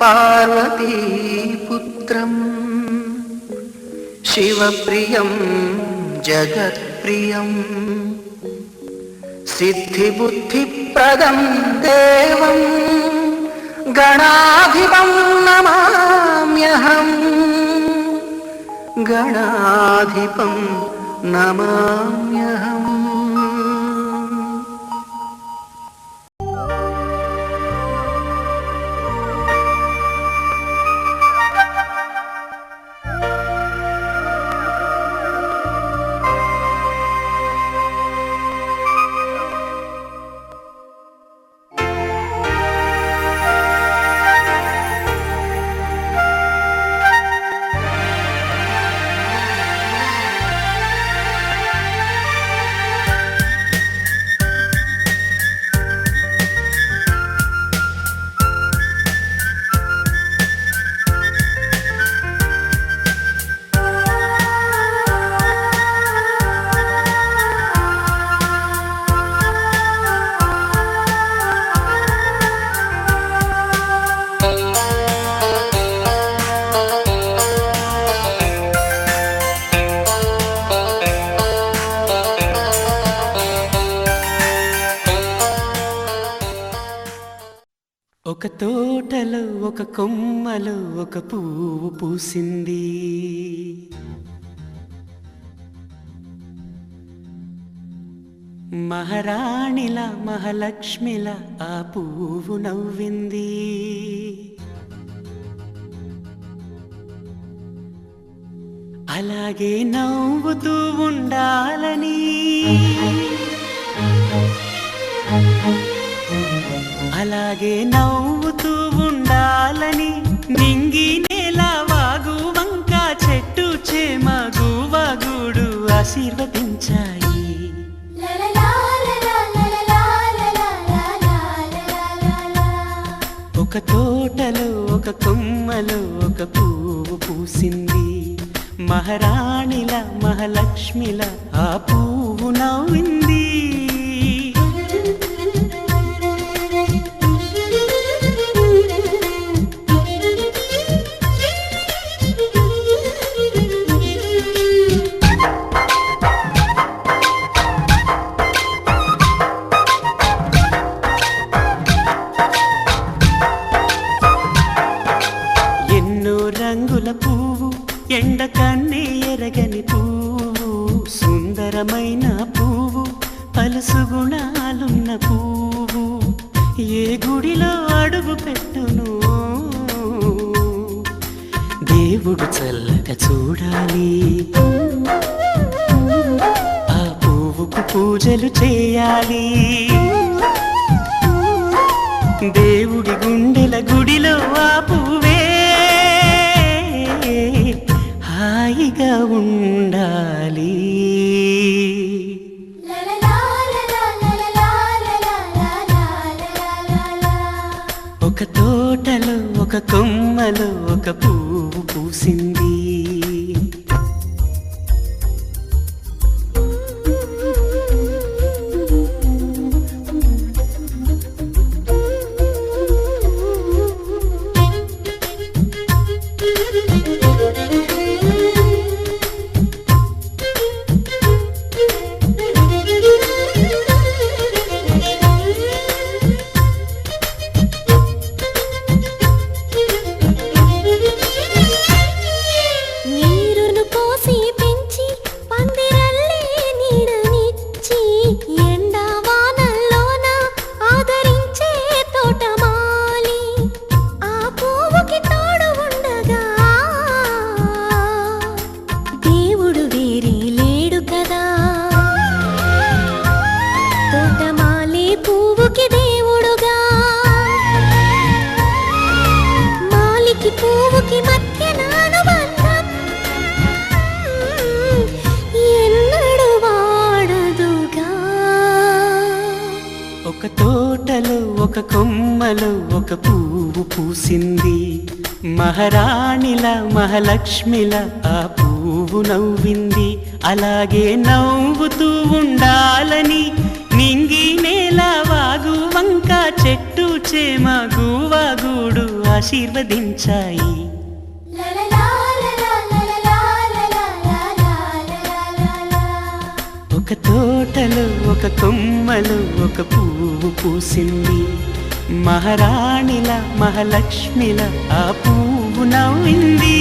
పార్వతీపుత్రం శివప్రియం జగత్ప్రియం సిద్ధిబుద్ధిప్రదం దేవం గణాధిపం నమామ్యహం గణాధిపం నమామ్యహం. ఒక తోటలో ఒక కొమ్మలో ఒక పువ్వు పూసింది. మహారాణిల మహాలక్ష్మిల ఆ పువ్వు నవ్వింది. అలాగే నవ్వుతూ ఉండాలని, అలాగే నవ్వుతూ ఉండాలని నింగి నేల వాగు వంక చెట్టు చేమ గువగూడు ఆశీర్వదించాయి. ఒక తోటలో ఒక కొమ్మలో ఒక పువ్వు పూసింది. మహారాణిల మహాలక్ష్మిల ఆ పువ్వు నవ్వింది. రంగుల పువ్వు ఎండ కన్నే ఎరగని పువ్వు, సుందరమైన పువ్వు పలుసు గుణాలున్న పువ్వు, ఏ గుడిలో అడుగు పెట్టును దేవుడు చల్లగా చూడాలి. ఆ పువ్వుకు పూజలు చేయాలి. దేవుడి గుండెల గుడిలో ఆ పువ్వే హాయిగా ఉండాలి. ఒక తోటలో ఒక కొమ్మలో ఒక పువ్వు పూసింది. ఒక తోటలో ఒక కొమ్మలో ఒక పువ్వు పూసింది. మహారాణిల మహాలక్ష్మిల ఆ పువ్వు నవ్వింది. అలాగే నవ్వుతూ ఉండాలని నింగి నేల వాగు వంక చెట్టు చేమ గువగూడు ఆశీర్వదించాయి. ఒక తోటలో ఒక కొమ్మలో ఒక పువ్వు పూసింది. మహారాణిల మహాలక్ష్మిల ఆ పువ్వు నవ్వింది.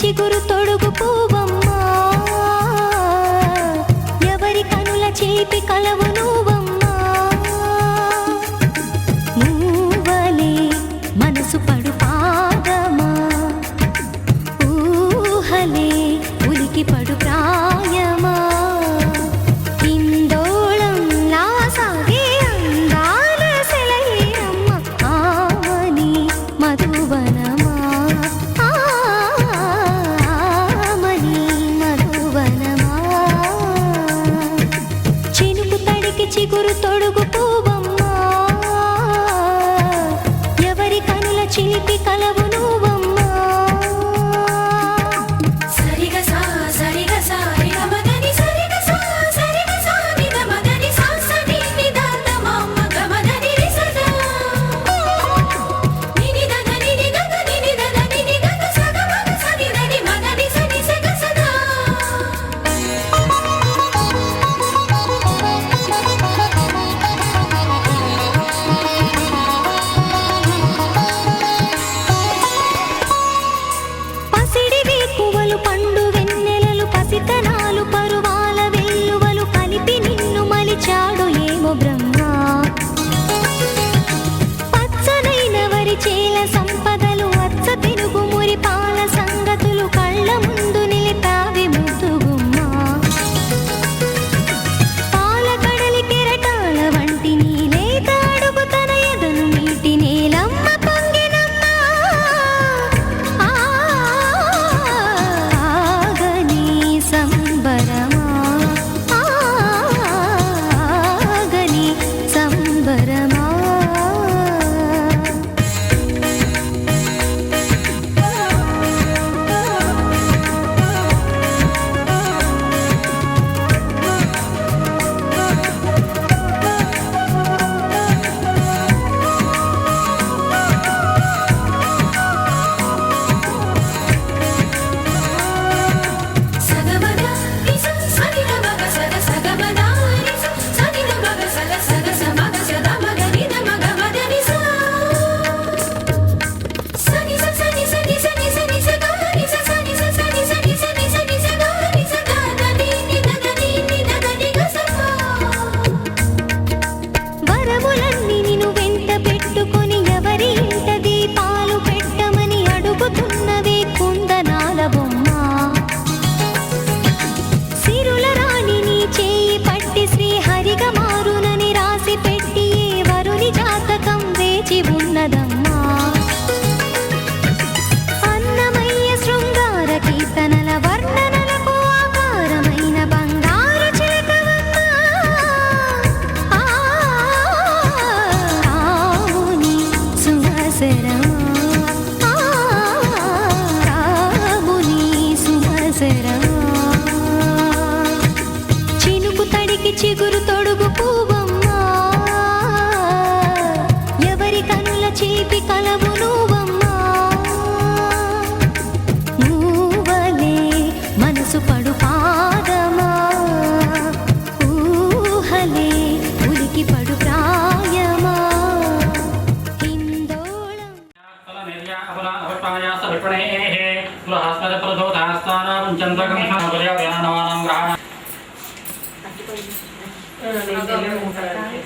చిగురు తొడుగు పూవమ్మా, ఎవరి కనుల చేపి కలవు నువ్వమ్మా. మూవలే మనసు పడు పాదమా, ఊహలే ఉలికి పడు ప్రాయమా. ఇందోళం నా సాగే అందాల సెలయేరమ్మ, ఆమని మధువనమా.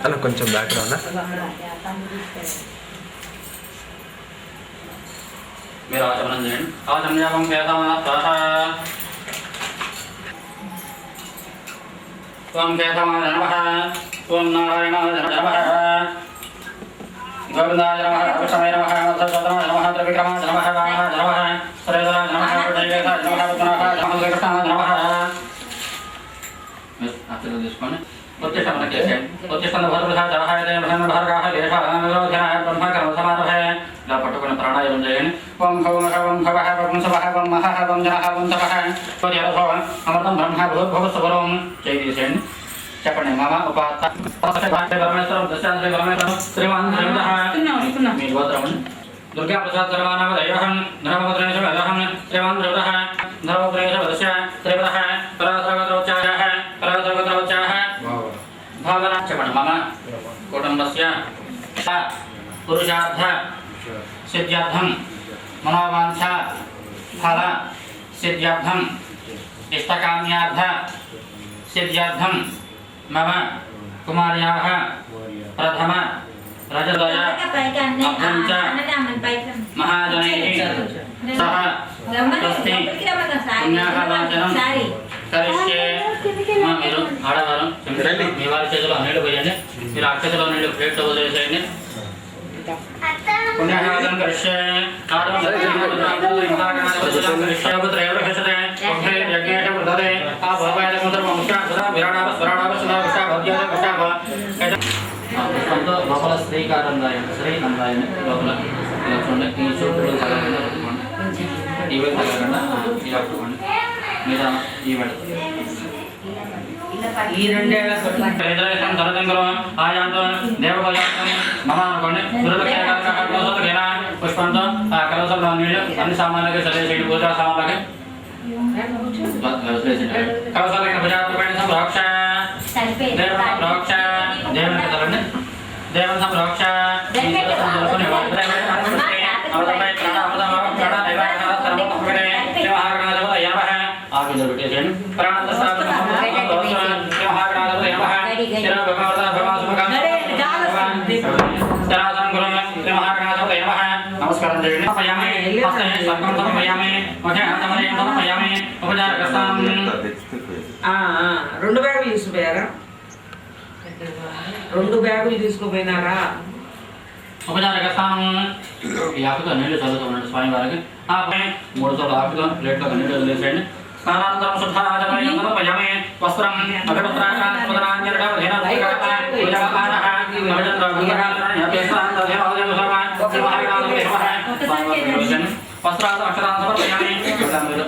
అలా కొంచెం బ్యాక్గ్రౌండ్ మీరు ఆచమనం చేయండి. ఆచమ్యామం కేతమానః త్వం కేతమాయ నమః త్వం నారాయణాయ నమః గోవిందాయ నమః కృష్ణాయ నమః మధుసూదనాయ నమః త్రివిక్రమాయ నమః వామనాయ నమః శ్రీధరాయ నమః విజయేశాయ నమః పద్మనాభాయ నమః శ్రీకృష్ణాయ నమః. అక్షరం తీసుకోండి. ఉత్తిష్టం చేసేయండి. ఉత్తిష్టం భద్రసాయ భార్గాహ దేశాయ బ్రహ్మకర్మ సమారభే. ఇలా పట్టుకుని ప్రాణాయామం చేయండి. ఓం భవం హవం భవః భవం సవః భవం మహః భవం జనః భవం తపః త్వజరభవ అమృతం బ్రహ్మ భూర్భువ స్వరం చేయి తీసేయండి. చెప్పండి. మమ ఉపాత్త పరమేశ్వరం దశాంత పరమేశ్వరం శ్రీమాన్ మీ గోత్రం దుర్గా ప్రసాద్ సర్వానామదయోహం ధర్మభద్రేశం శ్రీమాన్ ధృవః ధర్మభద్రేశ శ్రీవరః పరాసర్వత్రోచ్చారః పరాసర్వత్రోచ్చారః భావన. చెప్పండి. మమ కుటుంబస్య పురుషార్థ సిద్ధ్యార్థం మనోవాంఛ ఫల సిద్ధ్యార్థం ఇష్టకామ్యార్థ సిద్ధ్యార్థం మమ కుమార్యాః ప్రథమ రజతయ అభ్యంచ మహాజనైః సహ స్వస్తి పుణ్యాహ వాచనం కరిష్యే. మీరు ఆడవారు మీ వారి చేతిలో నీళ్లు పోయండి. మీరు అక్షతలో నీళ్లు ప్లేట్లో వదిలేసేయండి. పుణ్యాహవాచనం కరిష్యే. లోపల శ్రీకారందాయని శ్రీనందాయని లోపల ఇలా చూడండి. ఈ చూపులు తగలకుండా పెట్టుకోండి. ఈ వైపు తగలకుండా ఇలా పెట్టుకోండి. మీద ఈ వైపు ఈ రెండేళ్ల తరదంగరం ఆయాంతో దేవపదార్థం మమ అనుకోండి. గురులక్షణ పుష్పంతో ఆ కలసంలో నీళ్ళు అన్ని సామాన్లకి చదివేసేయండి. పూజా సామాన్లకి కలసాలకి ప్రజాపతి సంరక్ష దేవ సంరక్ష దేవుని కదండి. దేవం సంరక్ష ఆవిధ పెట్టేసేయండి. నమస్కారం చేయండి. రెండు బ్యాగులు తీసుకుపోయారా? రెండు బ్యాగులు తీసుకుపోయినారా? ఉపచారక స్థానం. ఈ ఆకుతో నీళ్లు చదువుతూ ఉండండి స్వామివారికి. ఆపై 3 చోట్ల ఆకుతో ప్లేట్లో నీళ్లు వదిలేసేయండి. స్నానానంతరం శుద్ధాచమయామి వస్త్రం వస్త్రాలు అక్షరాన్ని సమర్పయామి.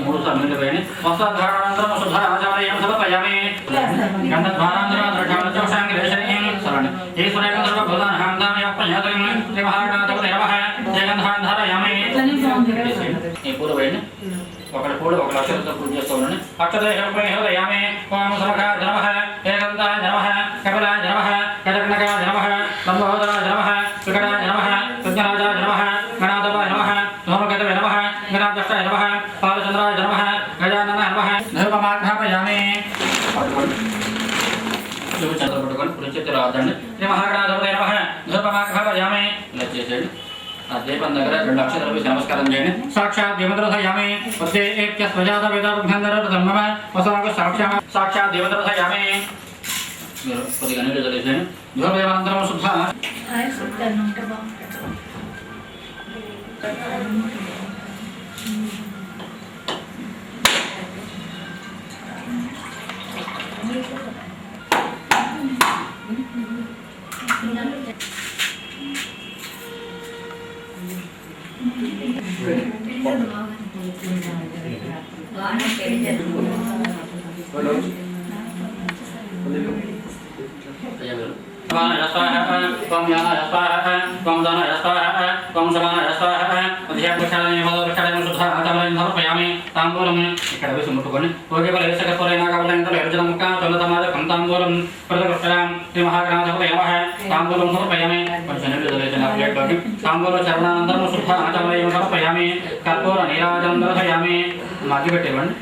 3 సార్లు నీళ్లు వేయండి. వస్త్రధారణానంతరం శుద్ధాచమయం సమర్పయామి. గంధద్వారాంతరం ద్రష్టాంగేశనీయం సరణి ఈశ్వరేణ సర్వభూతానాందామయప్రయాతం శ్రీమహాగణాధిపతయే నమః. జయగంధాధారయామి. ఈ పూలు వేయండి. ఒకటి పూలు ఒక అక్షరంతో పూజ చేస్తూ ఉండండి. అక్షరయామి. ఓం సమకాయ నమః ఏకంతాయ నమః కపిలాయ నమః గజకనకాయ నమః లంబోదరాయ నమః వికటాయ నమః విఘ్నరాజాయ నమః గణాధిపాయ నమః ధూమకేతవే నమః గణాధ్యక్షాయ నమః పాలచంద్రాయ నమః గజాననాయ నమః. ధూపమాఘ్రాపయామి. చంద్ర పట్టుకొని పురుచేతులు రాదండి. శ్రీ మహాగణాధిపతయే నమః. ధూపమాఘ్రాపయామి. ఇలా చేసేయండి. ఆ దీపం దగ్గర 2 అక్షరాలు వేసి నమస్కారం చేయండి. సాక్షాత్ దేవద్రథయామి. సాక్షాత్ దేవద్రథయామి. మీరు కొద్దిగా నీళ్ళు చదివేసేయండి. ధూపదేవానంతరం శుద్ధ ఇక్కడ వేసి ముట్టుకొని ఓకే వేసకపోయినా కాబట్టి ఎరుజనముఖ తొలతమాద కంతాంబూలం ప్రతికృష్టాం శ్రీ మహాగణాధిపతయ నమః తాంబూలం సమర్పయామి కొంచెం నీళ్ళు చదివేసిన ప్లేట్లోకి తాంబూల చరణానంతరం శుద్ధ ఆచమయం సమర్పయామి కర్పూర నీరాజనం దర్శయామి మాకి పెట్టేవ్వండి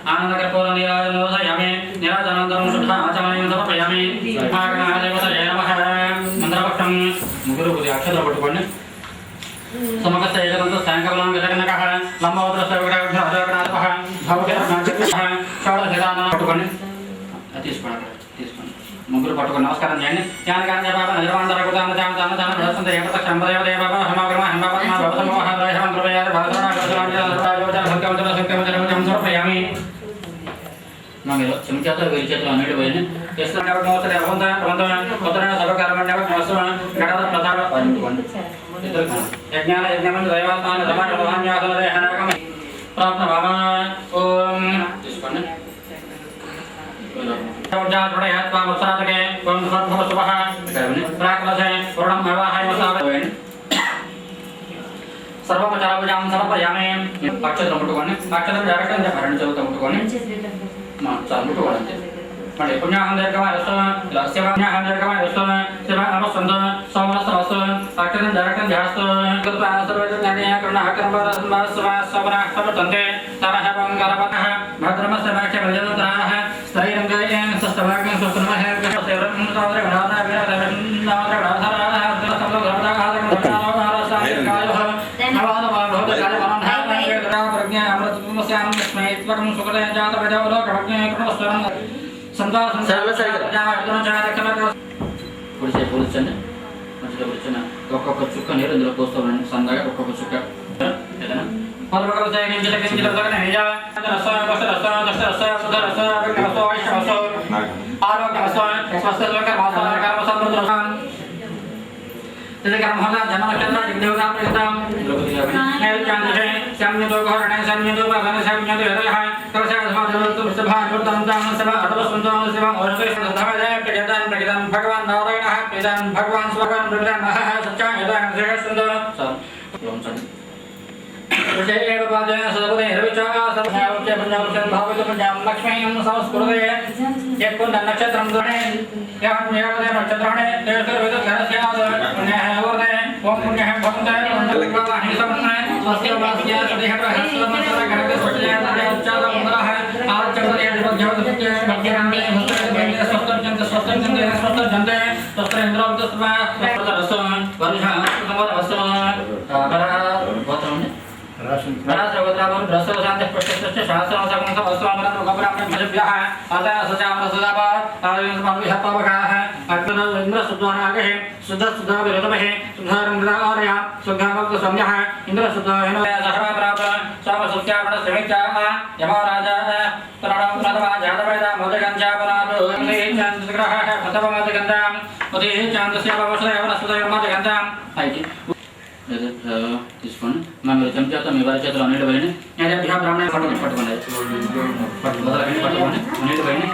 ఆనందకర్పూర నీరాజనం దర్శయామి నీరాజనంతరం శుద్ధ ఆచమయం సమర్పయామి మహాగణాధిపతయ నమః మంత్రపక్షం ముగ్గురు కొద్దిగా అక్షరాలు పట్టుకోండి సమకస్త ఏకదంత సాయంకాలం విజగనకః లంబోదరస్య విగ్రహ పట్టుకోండి తీసుకోండి తీసుకోండి ముగ్గురు పట్టుకొని నమస్కారం చేయండి జ్ఞానకాంత బాబా నిర్వాణ రఘుదాన జాన జాన జాన ప్రదర్శన ఏకత శంభదేవ దేవ బాబా హమాగ్రమ హంబాబా భవసమోహ ద్వైహం ద్రవయాద భాసన సమర్పయామి నమిలో చెంచాతో వీరి చేతులు అన్నిటి పోయింది యజ్ఞాల యజ్ఞమంది దైవాత్మాన దమాన్యాసనదేహనాగమ ప్రాప్త బాబా ఓం తీసుకోండి ఉత్సరాతకే ఓం స్వర్భవ శుభః ప్రాకలసే పూర్ణం అవాహాయ వసావేన్ సర్వోపచారభుజాం సమర్పయామి అక్షరం ముట్టుకోండి అక్షరం జరగటం చెప్పండి చెబుతా ముట్టుకోండి చాలా ముట్టుకోండి అంతే మళ్ళీ పుణ్యాహం దీర్ఘమాయ శివాహం దీర్ఘమాయ శివ అమస్వంత సోమస్తమస్తు అక్షరం జరగటం ధ్యాస్తు సమర్తంతే తరహం గరపతః భద్రమస్య వాక్య ప్రజోత్తరాః స్థైర్యం సస్తవాగ్యం సుస్త్రమః కూర్చోండి మంచిగా కూర్చొని ఒక్కొక్క చుక్క నీరు ఇందులో పోస్తూ ఉండండి సన్నగా ఒక్కొక్క చుక్క ఏదైనా భగవాన్ నారాయణ భగవాన్ స్వగం నక్షత్రం తీసుకోండి మీరు చెంచాతో మీ వారి చేతిలో నీళ్ళు పోయండి బ్రాహ్మణ పట్టుకోండి పట్టుకోండి నీళ్ళు పోయండి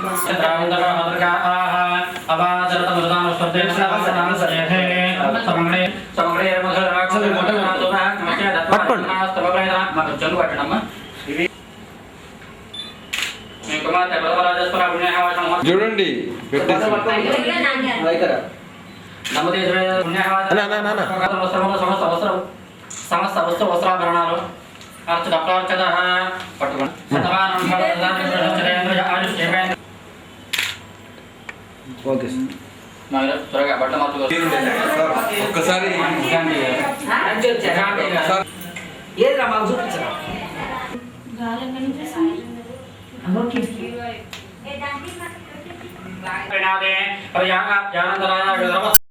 మాకు చెల్లు పట్టండి అమ్మా ఇవి మీ కుమార్తె ప్రథమరాజేశ్వర చూడండి సమస్త వస్తు వస్త్రాభరణాలు అర్చన అప్రార్చన పట్టుకోండి త్వరగా బట్ట మార్చుకోండి ఒక్కసారి ఏదిరా మాకు చూపించరా జానందరాయ